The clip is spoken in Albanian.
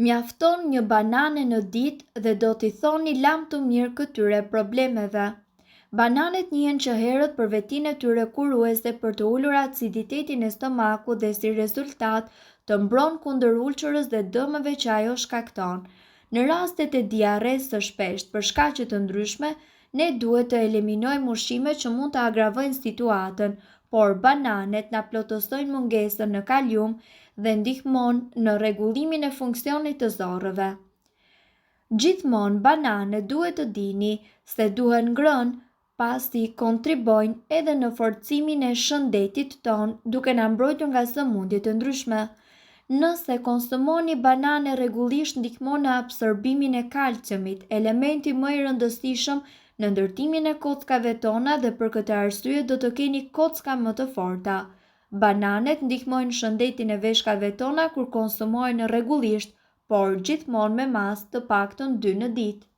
Mjafton një banane në ditë dhe do t'i thoni lam të mirë këtyre problemeve. Bananet njihen që herët për vetinë e tyre kuruese për të ulur aciditetin e stomakut dhe si rezultat të mbron kundër ulçurës dhe dëmeve që ajo shkakton. Në rastet e diarresë së shpeshtë për shkaqe të ndryshme, ne duhet të eliminojmë ushqime që mund të agravojnë situatën, por bananet na plotësojnë mungesën në kalium dhe ndihmojnë në rregullimin e funksionit të zorrëve. Gjithmonë bananet duhet të dini se duhen ngrënë pasi kontribojnë edhe në forcimin e shëndetit ton duke na mbrojtur nga sëmundje të ndryshme. Nëse konsumoni banane rregullisht ndihmon në absorbimin e kalciumit, elementi më i rëndësishëm në ndërtimin e kockave tona dhe për këtë arsye do të keni kocka më të forta. Bananet ndihmojnë shëndetin e veshkave tona kur konsumohen rregullisht, por gjithmonë me mas të paktën 2 në ditë.